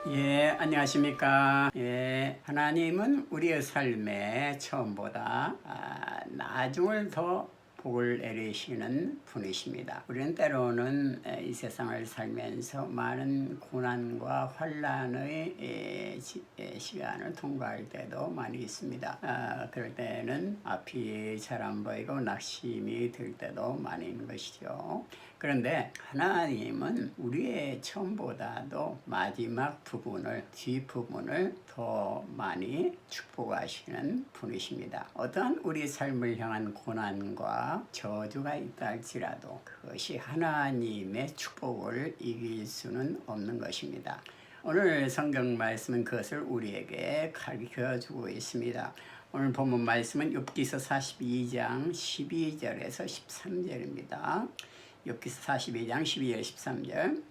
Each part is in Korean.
예, 안녕하십니까. 예, 하나님은 우리의 삶에 처음보다 나중을 더 복을 내리시는 분이십니다. 우리는 때로는 이 세상을 살면서 많은 고난과 환란의 시간을 통과할 때도 많이 있습니다. 그럴 때는 앞이 잘 안 보이고 낙심이 들 때도 많이 있는 것이죠. 그런데 하나님은 우리의 처음보다도 마지막 부분을, 뒷부분을 더 많이 축복하시는 분이십니다. 어떠한 우리 삶을 향한 고난과 저주가 있다 할지라도 그것이 하나님의 축복을 이길 수는 없는 것입니다. 오늘 성경 말씀은 그것을 우리에게 가르쳐 주고 있습니다. 오늘 본문 말씀은 욥기서 42장 12절에서 13절입니다. 욥기서 42장 12절 13절.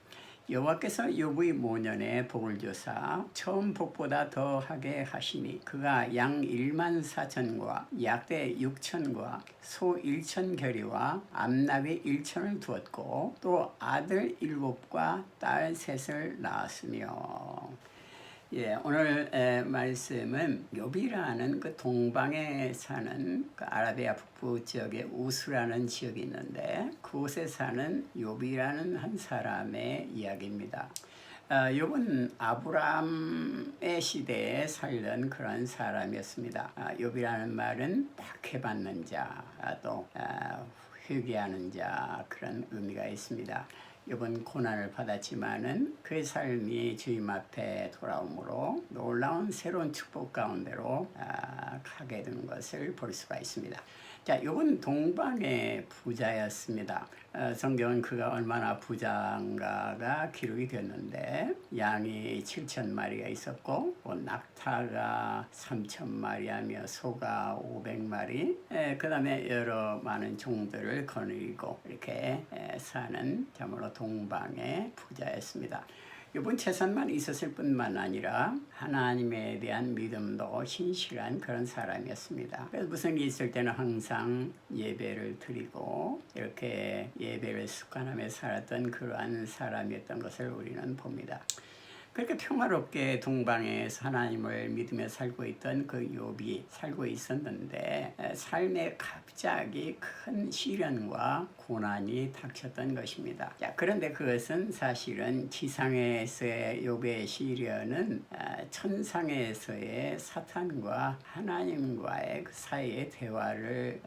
여호와께서 욥의 모년에 복을 주사 처음 복보다 더하게 하시니 그가 양 1만 4천과 약대 6천과 소 1천 결이와 암나귀 1천을 두었고 또 아들 7과 딸 3을 낳았으며. 예, 오늘 말씀은 욥이라는 그 동방에 사는 그 아라비아 북부 지역에 우스라는 지역이 있는데 그곳에 사는 욥이라는 한 사람의 이야기입니다. 욥은 아브라함의 시대에 살던 그런 사람이었습니다. 욥이라는 말은 박해받는 자, 또 회개하는 자, 그런 의미가 있습니다. 욥은 고난을 받았지만은 그의 삶이 주님 앞에 돌아오므로 놀라운 새로운 축복 가운데로 가게 되는 것을 볼 수가 있습니다. 자, 욥은 동방의 부자였습니다. 성경은 그가 얼마나 부자인가가 기록이 됐는데 양이 7,000마리가 있었고 낙타가 3,000마리하며 소가 500마리, 그 다음에 여러 많은 종들을 거느리고 이렇게 사는 참으로 동방의 부자였습니다. 이번 재산만 있었을 뿐만 아니라 하나님에 대한 믿음도 신실한 그런 사람이었습니다. 그래서 무슨 일이 있을 때는 항상 예배를 드리고 이렇게 예배를 습관하며 살았던 그러한 사람이었던 것을 우리는 봅니다. 그렇게 평화롭게 동방에서 하나님을 믿으며 살고 있던 그 욥이 살고 있었는데 삶에 갑자기 큰 시련과 고난이 닥쳤던 것입니다. 자, 그런데 그것은 사실은 지상에서의 욥의 시련은 천상에서의 사탄과 하나님과의 그 사이의 대화를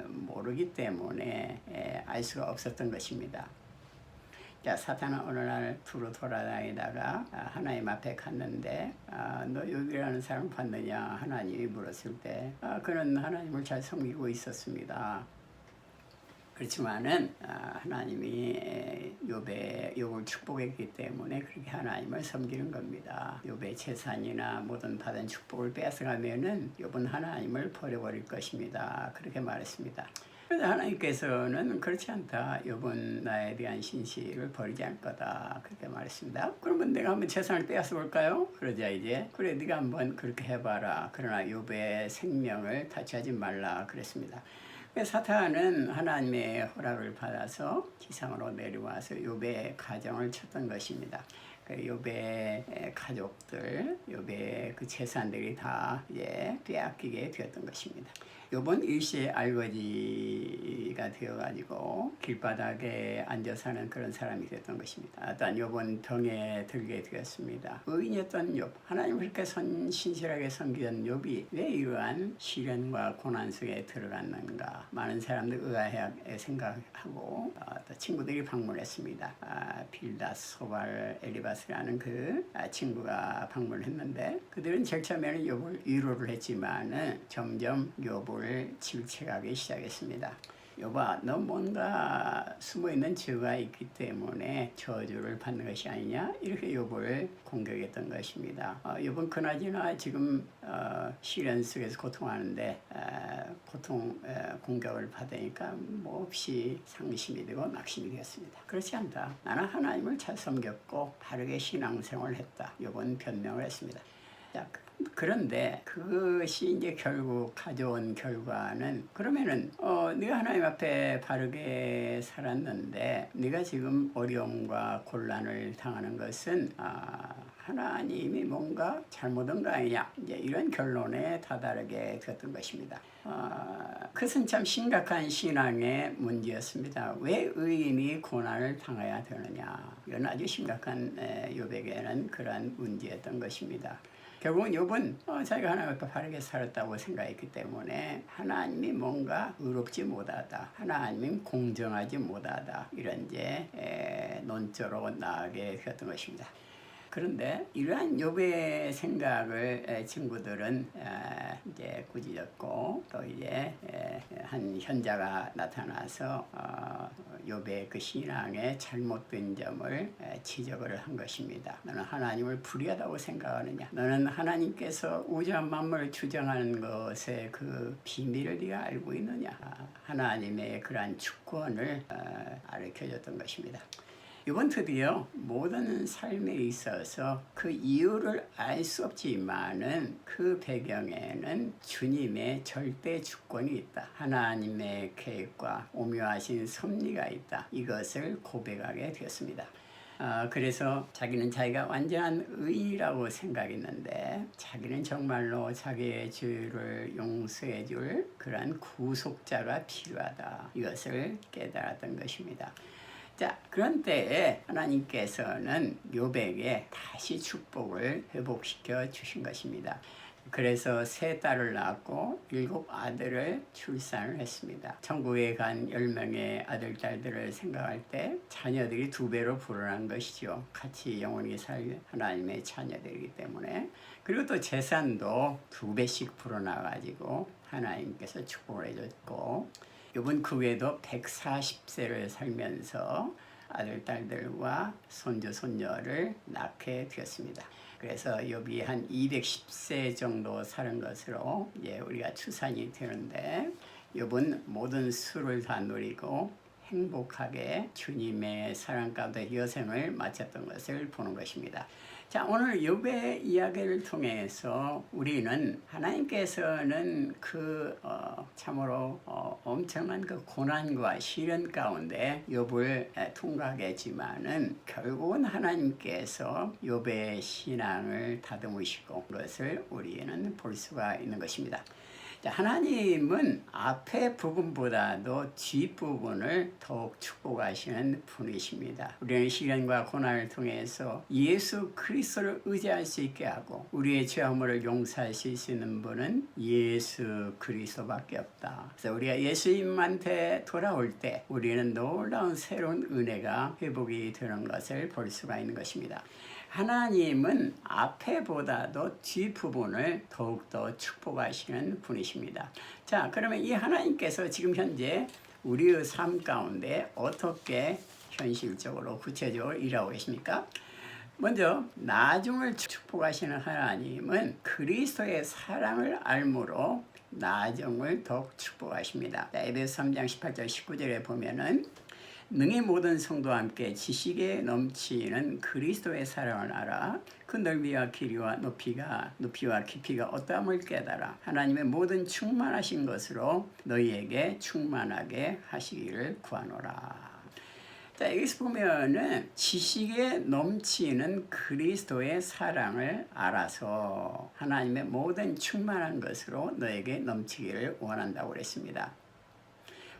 모르기 때문에 알 수가 없었던 것입니다. 자, 사탄은 어느 날 두루 돌아다니다가 하나님 앞에 갔는데 너 욥이라는 사람 봤느냐 하나님이 물었을 때 그는 하나님을 잘 섬기고 있었습니다. 그렇지만은 하나님이 욥을 축복했기 때문에 그렇게 하나님을 섬기는 겁니다. 욥의 재산이나 모든 받은 축복을 뺏어가면은 욥은 하나님을 버려버릴 것입니다. 그렇게 말했습니다. 그래서 하나님께서는 그렇지 않다. 욥은 나에 대한 신실을 버리지 않을 거다. 그렇게 말했습니다. 그러면 내가 한번 재산을 빼앗아 볼까요? 그러자 이제 그래 네가 한번 그렇게 해봐라. 그러나 욥의 생명을 다치하지 말라 그랬습니다. 사탄은 하나님의 허락을 받아서 지상으로 내려와서 욥의 가정을 쳤던 것입니다. 욥의 가족들, 욥의 그 재산들이 다 이제 빼앗기게 되었던 것입니다. 욥은 일시에 알거지가 되어가지고 길바닥에 앉아 사는 그런 사람이 됐던 것입니다. 또한 욥은 병에 들게 되었습니다. 의인이었던 욥, 하나님을 그렇게 신실하게 섬기던 욥이 왜 이러한 시련과 고난 속에 들어갔는가? 많은 사람들 의아해 생각하고 또 친구들이 방문했습니다. 빌닷, 소발, 엘리바스라는 그 친구가 방문했는데 그들은 제일 처음에는 욥을 위로를 했지만 점점 욥을 질책하기 시작했습니다. 욥아, 너 뭔가 숨어있는 죄가 있기 때문에 저주를 받는 것이 아니냐? 이렇게 욥을 공격했던 것입니다. 욥은 그나저나 지금 시련 속에서 고통하는데 공격을 받으니까 몹시 상심이 되고 낙심이 되었습니다. 그렇지 않다. 나는 하나님을 잘 섬겼고 바르게 신앙생활을 했다. 욥은 변명을 했습니다. 자, 그런데 그것이 이제 결국 가져온 결과는, 그러면은 네가 하나님 앞에 바르게 살았는데 네가 지금 어려움과 곤란을 당하는 것은 하나님이 뭔가 잘못한 거 아니냐, 이제 이런 결론에 다다르게 되었던 것입니다. 그것은 참 심각한 신앙의 문제였습니다. 왜 의인이 고난을 당해야 되느냐, 이건 아주 심각한 욥에게는 그러한 문제였던 것입니다. 결국은 욥은 자기가 하나님 앞에 바르게 살았다고 생각했기 때문에 하나님이 뭔가 의롭지 못하다, 하나님은 공정하지 못하다, 이런 이제 논조로 나아가게 되었던 것입니다. 그런데 이러한 욥의 생각을 친구들은 이제 꾸짖었고, 또 이제 한 현자가 나타나서 욥의 그 신앙의 잘못된 점을 지적을 한 것입니다. 너는 하나님을 불의하다고 생각하느냐? 너는 하나님께서 우주한 만물을 주장하는 것의 그 비밀을 네가 알고 있느냐? 하나님의 그러한 주권을 가르쳐줬던 것입니다. 이번 드디어 모든 삶에 있어서 그 이유를 알 수 없지만은 그 배경에는 주님의 절대 주권이 있다, 하나님의 계획과 오묘하신 섭리가 있다, 이것을 고백하게 되었습니다. 그래서 자기는 자기가 완전한 의인이라고 생각했는데 자기는 정말로 자기의 죄를 용서해 줄 그러한 구속자가 필요하다, 이것을 깨달았던 것입니다. 자, 그런 때에 하나님께서는 욥에게 다시 축복을 회복시켜 주신 것입니다. 그래서 3딸을 낳았고 7 아들을 출산을 했습니다. 천국에 간 10명의 아들, 딸들을 생각할 때 자녀들이 2배로 불어난 것이죠. 같이 영원히 살 하나님의 자녀들이기 때문에. 그리고 또 재산도 2배씩 불어나가지고 하나님께서 축복을 해줬고, 욥은 그 외에도 140세를 살면서 아들, 딸들과 손주, 손녀를 낳게 되었습니다. 그래서 욥이 한 210세 정도 사는 것으로 이제 우리가 추산이 되는데, 욥은 모든 수를 다 누리고 행복하게 주님의 사랑 가운데 여생을 마쳤던 것을 보는 것입니다. 자, 오늘 욥의 이야기를 통해서 우리는 하나님께서는 참으로 엄청난 그 고난과 시련 가운데 욥을 통과하게 했지만은 결국은 하나님께서 욥의 신앙을 다듬으시고 그것을 우리는 볼 수가 있는 것입니다. 하나님은 앞의 부분보다도 뒷부분을 더욱 축복하시는 분이십니다. 우리는 시련과 고난을 통해서 예수 그리스도를 의지할 수 있게 하고 우리의 죄악을 용서하실 수 있는 분은 예수 그리스도밖에 없다. 그래서 우리가 예수님한테 돌아올 때 우리는 놀라운 새로운 은혜가 회복이 되는 것을 볼 수가 있는 것입니다. 하나님은 앞에보다도 뒷부분을 더욱더 축복하시는 분이십니다. 자, 그러면 이 하나님께서 지금 현재 우리의 삶 가운데 어떻게 현실적으로 구체적으로 일하고 계십니까? 먼저 나중을 축복하시는 하나님은 그리스도의 사랑을 알므로 나중을 더욱 축복하십니다. 에베소 3장 18절 19절에 보면은 능히 모든 성도와 함께 지식에 넘치는 그리스도의 사랑을 알아 그 넓이와 길이와 높이와 깊이가 어떠함을 깨달아 하나님의 모든 충만하신 것으로 너희에게 충만하게 하시기를 구하노라. 자, 여기서 보면은 지식에 넘치는 그리스도의 사랑을 알아서 하나님의 모든 충만한 것으로 너에게 넘치기를 원한다고 그랬습니다.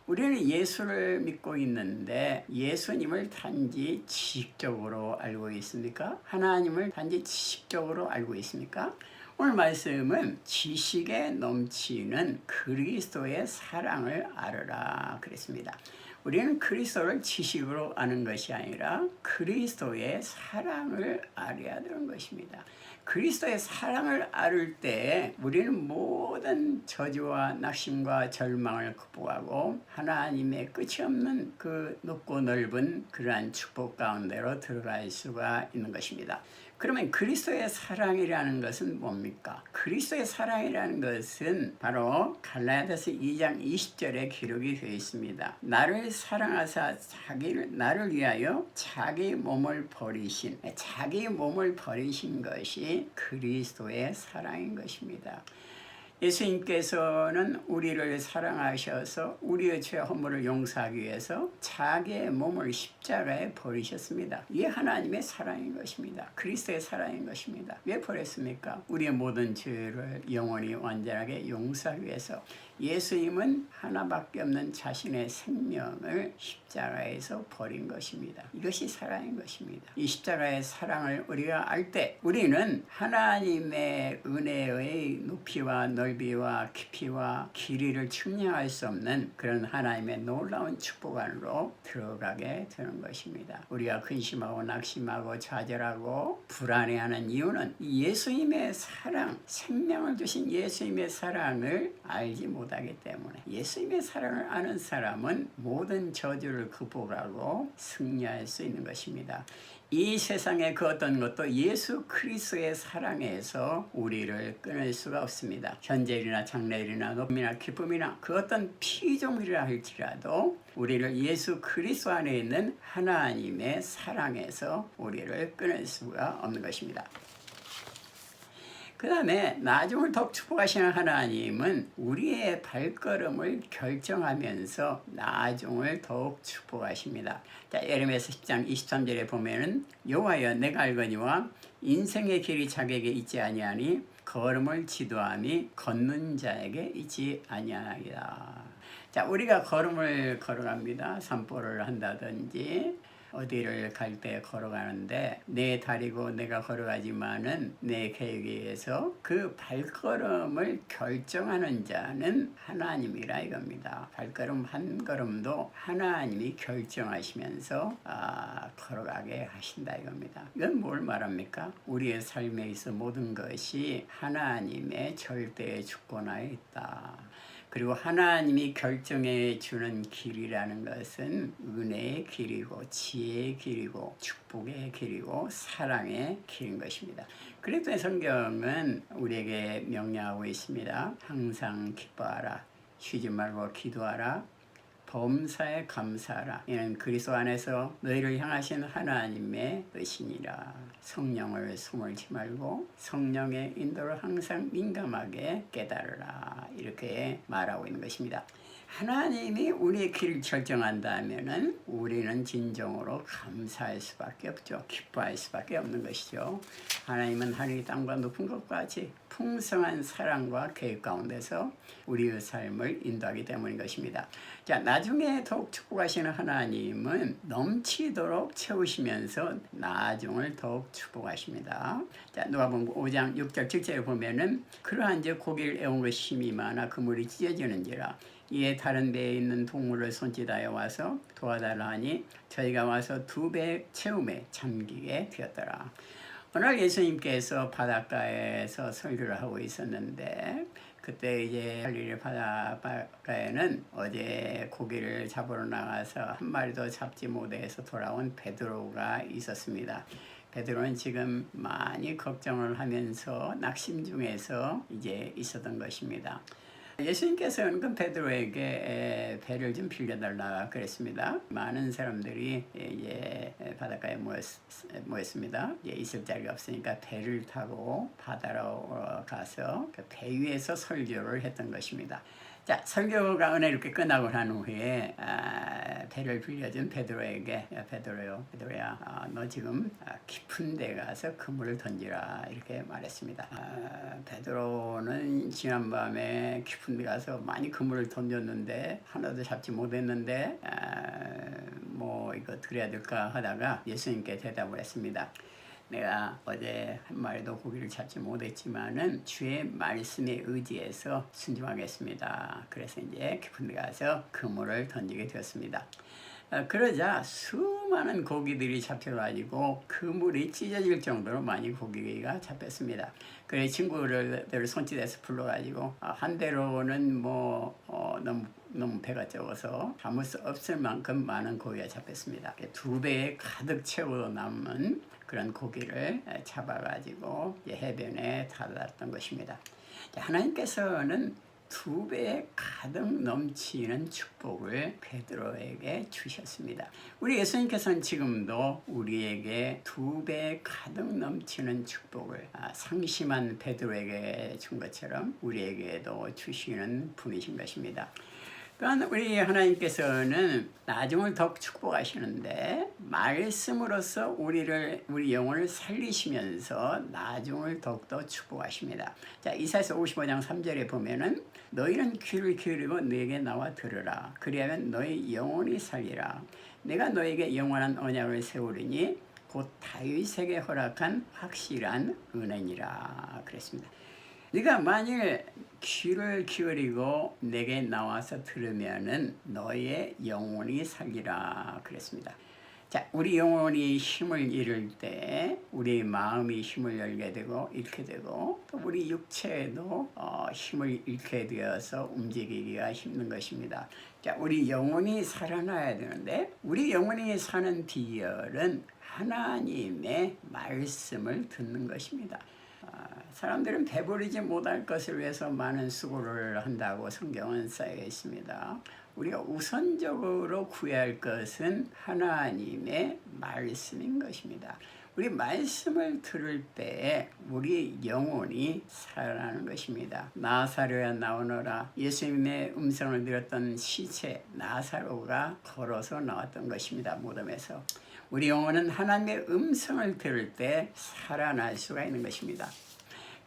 우리는 예수를 믿고 있는데 예수님을 단지 지식적으로 알고 있습니까? 하나님을 단지 지식적으로 알고 있습니까? 오늘 말씀은 지식에 넘치는 그리스도의 사랑을 알으라 그랬습니다. 우리는 그리스도를 지식으로 아는 것이 아니라 그리스도의 사랑을 알아야 되는 것입니다. 그리스도의 사랑을 알을 때 우리는 모든 저주와 낙심과 절망을 극복하고 하나님의 끝이 없는 그 높고 넓은 그러한 축복 가운데로 들어갈 수가 있는 것입니다. 그러면 그리스도의 사랑이라는 것은 뭡니까? 그리스도의 사랑이라는 것은 바로 갈라디아서 2장 20절에 기록이 되어 있습니다. 나를 사랑하사 나를 위하여 자기 몸을 버리신 것이 그리스도의 사랑인 것입니다. 예수님께서는 우리를 사랑하셔서 우리의 죄 허물을 용서하기 위해서 자기의 몸을 십자가에 버리셨습니다. 이게 하나님의 사랑인 것입니다. 그리스도의 사랑인 것입니다. 왜 버렸습니까? 우리의 모든 죄를 영원히 완전하게 용서하기 위해서. 예수님은 하나밖에 없는 자신의 생명을 십자가에서 버린 것입니다. 이것이 사랑인 것입니다. 이 십자가의 사랑을 우리가 알 때 우리는 하나님의 은혜의 높이와 넓이와 깊이와 길이를 측량할 수 없는 그런 하나님의 놀라운 축복 안으로 들어가게 되는 것입니다. 우리가 근심하고 낙심하고 좌절하고 불안해하는 이유는 예수님의 사랑, 생명을 주신 예수님의 사랑을 알지 못하기 때문에. 예수님의 사랑을 아는 사람은 모든 저주를 극복하고 승리할 수 있는 것입니다. 이 세상의 그 어떤 것도 예수 그리스도의 사랑에서 우리를 끊을 수가 없습니다. 현재일이나 장래일이나 높음이나 기쁨이나 그 어떤 피조물이라 할지라도 우리를 예수 그리스도 안에 있는 하나님의 사랑에서 우리를 끊을 수가 없는 것입니다. 그 다음에 나중을 더욱 축복하시는 하나님은 우리의 발걸음을 결정하면서 나중을 더욱 축복하십니다. 자, 예레미야서 10장 23절에 보면은 여호와여 내가 알거니와 인생의 길이 자기에게 있지 아니하니 걸음을 지도함이 걷는 자에게 있지 아니하리라. 자, 우리가 걸음을 걸어갑니다. 산보를 한다든지 어디를 갈 때 걸어가는데 내 다리고 내가 걸어가지만은 내 계획에 의해서 그 발걸음을 결정하는 자는 하나님이라 이겁니다. 발걸음 한 걸음도 하나님이 결정하시면서 걸어가게 하신다 이겁니다. 이건 뭘 말합니까? 우리의 삶에 있어 모든 것이 하나님의 절대의 주권하에 있다. 그리고 하나님이 결정해 주는 길이라는 것은 은혜의 길이고 지혜의 길이고 축복의 길이고 사랑의 길인 것입니다. 그래서 성경은 우리에게 명령하고 있습니다. 항상 기뻐하라. 쉬지 말고 기도하라. 범사에 감사하라. 이는 그리스도 안에서 너희를 향하신 하나님의 뜻이니라. 성령을 숨을지 말고 성령의 인도를 항상 민감하게 깨달으라. 이렇게 말하고 있는 것입니다. 하나님이 우리의 길을 결정한다면은 우리는 진정으로 감사할 수밖에 없죠. 기뻐할 수밖에 없는 것이죠. 하나님은 하늘이 땅과 높은 것과 같이 풍성한 사랑과 계획 가운데서 우리의 삶을 인도하기 때문인 것입니다. 자, 나중에 더욱 축복하시는 하나님은 넘치도록 채우시면서 나중을 더욱 축복하십니다. 자, 누가복음 5장 6절 7절에 보면은 그러한즉 고기를 애운 것이 힘이 많아 그물이 찢어지는지라 이에 다른 배에 있는 동물을 손짓하여 와서 도와달라 하니 저희가 와서 2배 채움에 잠기게 되었더라. 오늘 예수님께서 바닷가에서 설교를 하고 있었는데 그때 이제 갈릴리 바닷가에는 어제 고기를 잡으러 나가서 한 마리도 잡지 못해서 돌아온 베드로가 있었습니다. 베드로는 지금 많이 걱정을 하면서 낙심 중에서 이제 있었던 것입니다. 예수님께서는 그 베드로에게 배를 좀 빌려달라 그랬습니다. 많은 사람들이 이제 바닷가에 모였습니다. 있을 자리가 없으니까 배를 타고 바다로 가서 그 배 위에서 설교를 했던 것입니다. 자, 설교가 은혜롭게 끝나고 난 후에 배를 빌려준 베드로에게 베드로야 너 지금 깊은 데 가서 그물을 던지라 이렇게 말했습니다. 베드로는 지난밤에 깊은 데 가서 많이 그물을 던졌는데 하나도 잡지 못했는데 뭐 이거 어떻게 해야 될까 하다가 예수님께 대답을 했습니다. 내가 어제 한 마리도 고기를 잡지 못했지만은 주의 말씀에 의지해서 순종하겠습니다. 그래서 이제 깊은 데 가서 그물을 던지게 되었습니다. 그러자 수많은 고기들이 잡혀가지고 그물이 찢어질 정도로 많이 고기가 잡혔습니다. 그래서 친구들 손짓해서 불러가지고 한 대로는 너무 배가 적어서 담을 수 없을 만큼 많은 고기가 잡혔습니다. 2배에 가득 채워 남은 그런 고기를 잡아가지고 해변에 닫았던 것입니다. 하나님께서는 2배 가득 넘치는 축복을 베드로에게 주셨습니다. 우리 예수님께서는 지금도 우리에게 2배 가득 넘치는 축복을 상심한 베드로에게 준 것처럼 우리에게도 주시는 분이신 것입니다. 또한 우리 하나님께서는 나중을 더욱 축복하시는데 말씀으로서 우리 영혼을 살리시면서 나중을 더욱더 축복하십니다. 자, 이사야서 55장 3절에 보면은 너희는 귀를 기울이고 내게 나와 들으라. 그리하면 너희 영혼이 살리라. 내가 너에게 영원한 언약을 세우리니 곧 다윗에게 허락한 확실한 은혜니라. 그랬습니다. 네가 만일 귀를 기울이고 내게 나와서 들으면은 너의 영혼이 살리라 그랬습니다. 자, 우리 영혼이 힘을 잃을 때 우리 마음이 힘을 잃게 되고 잃게 되고 또 우리 육체도 힘을 잃게 되어서 움직이기가 힘든 것입니다. 자, 우리 영혼이 살아나야 되는데 우리 영혼이 사는 비결은 하나님의 말씀을 듣는 것입니다. 사람들은 배부르지 못할 것을 위해서 많은 수고를 한다고 성경은 쌓여 있습니다. 우리가 우선적으로 구해야 할 것은 하나님의 말씀인 것입니다. 우리 말씀을 들을 때 우리 영혼이 살아나는 것입니다. 나사로야 나오너라. 예수님의 음성을 들었던 시체 나사로가 걸어서 나왔던 것입니다. 무덤에서. 우리 영혼은 하나님의 음성을 들을 때 살아날 수가 있는 것입니다.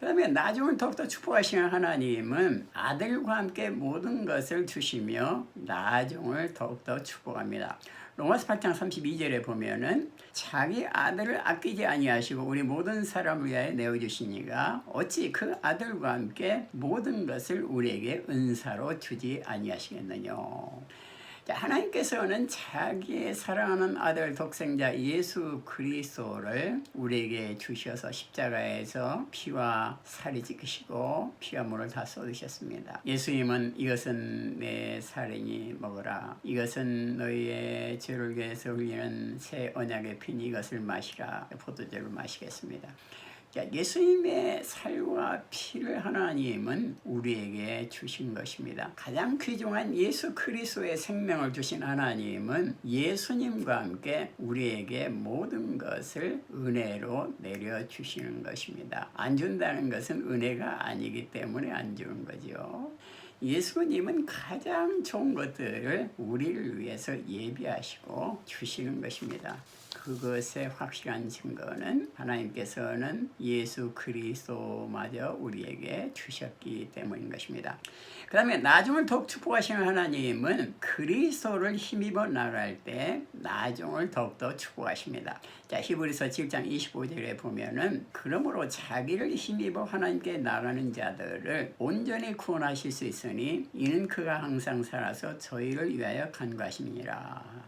그 다음에 나중을 더욱더 축복하시는 하나님은 아들과 함께 모든 것을 주시며 나중을 더욱더 축복합니다. 로마서 8장 32절에 보면은 자기 아들을 아끼지 아니하시고 우리 모든 사람을 위하여 내어주시니가 어찌 그 아들과 함께 모든 것을 우리에게 은사로 주지 아니하시겠느냐. 하나님께서는 자기의 사랑하는 아들 독생자 예수 그리스도를 우리에게 주셔서 십자가에서 피와 살이 찢기시고 피와 물을 다 쏟으셨습니다. 예수님은 이것은 내 살이니 먹으라. 이것은 너희의 죄를 위해서 흘리는 새 언약의 피니 이것을 마시라. 포도주를 마시겠습니다. 예수님의 살과 피를 하나님은 우리에게 주신 것입니다. 가장 귀중한 예수 그리스도의 생명을 주신 하나님은 예수님과 함께 우리에게 모든 것을 은혜로 내려주시는 것입니다. 안 준다는 것은 은혜가 아니기 때문에 안 주는 거죠. 예수님은 가장 좋은 것들을 우리를 위해서 예비하시고 주시는 것입니다. 그것의 확실한 증거는 하나님께서는 예수 그리스도마저 우리에게 주셨기 때문인 것입니다. 그 다음에 나중을 더욱 축복하시는 하나님은 그리스도를 힘입어 나갈 때 나중을 더욱더 축복하십니다. 자, 히브리서 7장 25절에 보면은 그러므로 자기를 힘입어 하나님께 나가는 자들을 온전히 구원하실 수 있으니 이는 그가 항상 살아서 저희를 위하여 간구하심이니라.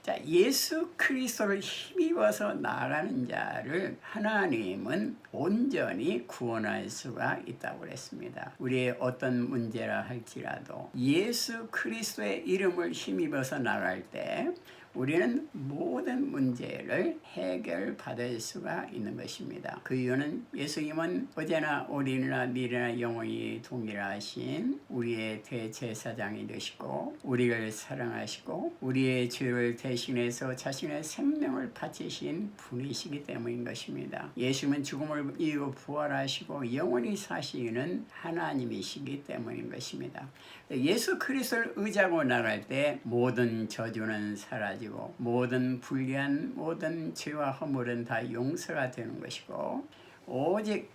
자, 예수 그리스도를 힘입어서 나아가는 자를 하나님은 온전히 구원할 수가 있다고 그랬습니다. 우리의 어떤 문제라 할지라도 예수 그리스도의 이름을 힘입어서 나갈 때 우리는 모든 문제를 해결받을 수가 있는 것입니다. 그 이유는 예수님은 어제나 오늘이나 미래나 영원히 동일하신 우리의 대제사장이 되시고 우리를 사랑하시고 우리의 죄를 대신해서 자신의 생명을 바치신 분이시기 때문인 것입니다. 예수님은 죽음을 이기고 부활하시고 영원히 사시는 하나님이시기 때문인 것입니다. 예수 그리스도를 의지하고 나갈 때 모든 저주는 사라지고 모든 불의한 모든 죄와 허물은 다 용서가 되는 것이고 오직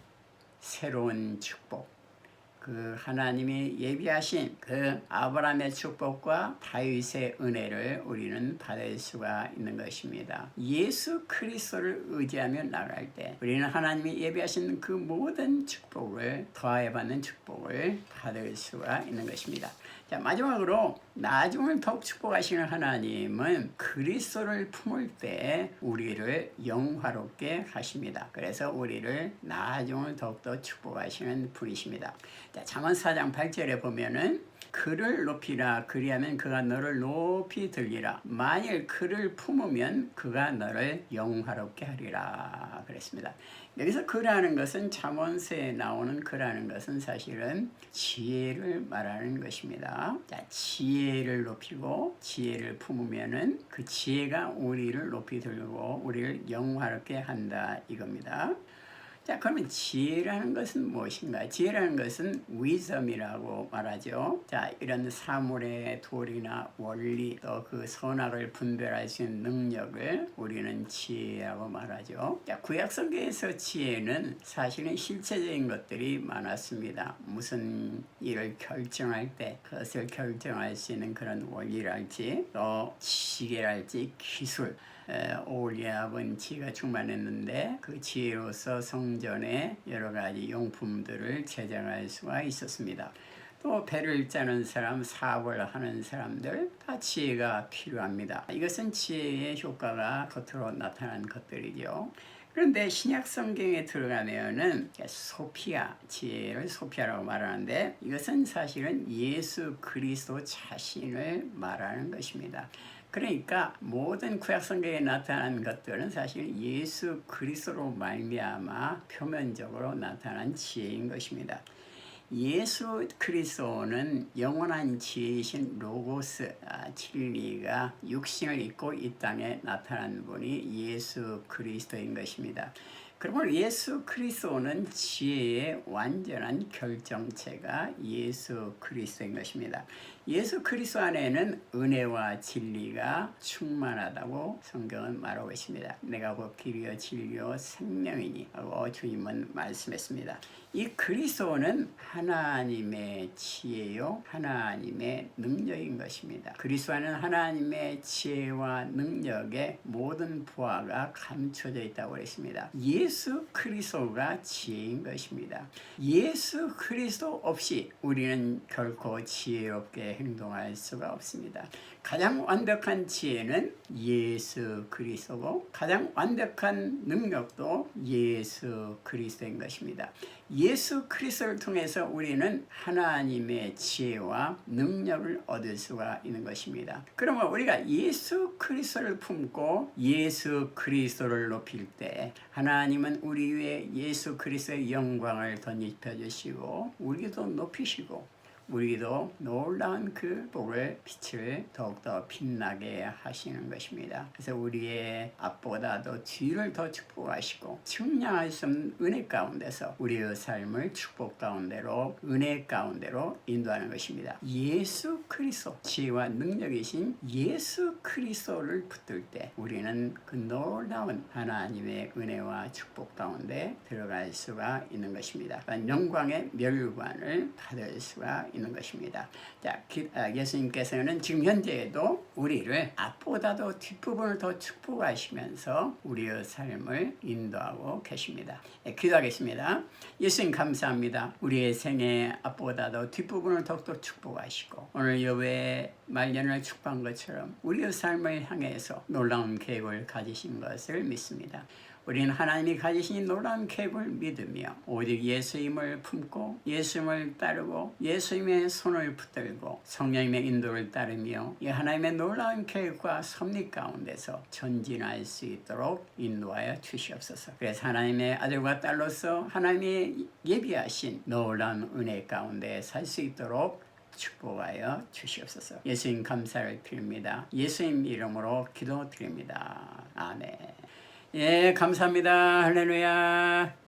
새로운 축복, 그 하나님이 예비하신 그 아브라함의 축복과 다윗의 은혜를 우리는 받을 수가 있는 것입니다. 예수 그리스도를 의지하며 나갈 때 우리는 하나님이 예비하신 그 모든 축복을 더하여 받는 축복을 받을 수가 있는 것입니다. 자, 마지막으로 나중을 더욱 축복하시는 하나님은 그리스도를 품을 때 우리를 영화롭게 하십니다. 그래서 우리를 나중을 더욱더 축복하시는 분이십니다. 자, 잠언 4장 8절에 보면은 그를 높이라. 그리하면 그가 너를 높이 들리라. 만일 그를 품으면 그가 너를 영화롭게 하리라. 그랬습니다. 여기서 그라는 것은 잠언서에 나오는 그라는 것은 사실은 지혜를 말하는 것입니다. 자, 지혜를 높이고 지혜를 품으면은 그 지혜가 우리를 높이 들고 우리를 영화롭게 한다 이겁니다. 자, 그러면 지혜라는 것은 무엇인가? 지혜라는 것은 wisdom이라고 말하죠. 자, 이런 사물의 도리나 원리 또 그 선악을 분별할 수 있는 능력을 우리는 지혜라고 말하죠. 자, 구약성경에서 지혜는 사실은 실체적인 것들이 많았습니다. 무슨 일을 결정할 때 그것을 결정할 수 있는 그런 원리랄지 또 지혜랄지 기술, 오홀리압은 지혜가 충만했는데 그 지혜로서 성전에 여러 가지 용품들을 제작할 수가 있었습니다. 또 배를 짜는 사람, 사업을 하는 사람들 다 지혜가 필요합니다. 이것은 지혜의 효과가 겉으로 나타난 것들이죠. 그런데 신약 성경에 들어가면은 소피아, 지혜를 소피아라고 말하는데 이것은 사실은 예수 그리스도 자신을 말하는 것입니다. 그러니까 모든 구약성경에 나타난 것들은 사실 예수 그리스도로 말미암아 표면적으로 나타난 지혜인 것입니다. 예수 그리스도는 영원한 지혜이신 로고스, 진리가 육신을 입고 이 땅에 나타난 분이 예수 그리스도인 것입니다. 그러면 예수 그리스도는 지혜의 완전한 결정체가 예수 그리스도인 것입니다. 예수 그리스도 안에는 은혜와 진리가 충만하다고 성경은 말하고 있습니다. 내가 곧 길이요 진리요 생명이니 하고 주님은 말씀했습니다. 이 그리스도는 하나님의 지혜요 하나님의 능력인 것입니다. 그리스도 안에는 하나님의 지혜와 능력의 모든 부하가 감춰져 있다고 했습니다. 예수 그리스도가 지혜인 것입니다. 예수 그리스도 없이 우리는 결코 지혜롭게 행동할 수가 없습니다. 가장 완벽한 지혜는 예수 그리스도고 가장 완벽한 능력도 예수 그리스도인 것입니다. 예수 그리스도를 통해서 우리는 하나님의 지혜와 능력을 얻을 수가 있는 것입니다. 그러면 우리가 예수 그리스도를 품고 예수 그리스도를 높일 때 하나님은 우리 위에 예수 그리스도의 영광을 덧입혀 주시고 우리도 높이시고 우리도 놀라운 그 복을 빛을 더욱더 빛나게 하시는 것입니다. 그래서 우리의 앞보다도 뒤를 더 축복하시고 측량할 수 없는 은혜 가운데서 우리의 삶을 축복 가운데로 은혜 가운데로 인도하는 것입니다. 예수 그리스도 지혜와 능력이신 예수 그리스도를 붙들 때 우리는 그 놀라운 하나님의 은혜와 축복 가운데 들어갈 수가 있는 것입니다. 영광의 멸관을 받을 수가 있는 것입니다. 자, 예수님께서는 지금 현재에도 우리를 앞보다도 뒷부분을 더 축복하시면서 우리의 삶을 인도하고 계십니다. 기도하겠습니다. 예수님 감사합니다. 우리의 생애 앞보다도 뒷부분을 더욱더 축복하시고 오늘 여호와의 말년을 축복한 것처럼 우리의 삶을 향해서 놀라운 계획을 가지신 것을 믿습니다. 우리는 하나님이 가지신 놀라운 계획을 믿으며 오직 예수님을 품고 예수님을 따르고 예수님의 손을 붙들고 성령님의 인도를 따르며 이 하나님의 놀라운 계획과 섭리 가운데서 전진할 수 있도록 인도하여 주시옵소서. 그래서 하나님의 아들과 딸로서 하나님이 예비하신 놀라운 은혜 가운데 살 수 있도록 축복하여 주시옵소서. 예수님 감사를 드립니다. 예수님 이름으로 기도드립니다. 아멘. 예, 감사합니다. 할렐루야.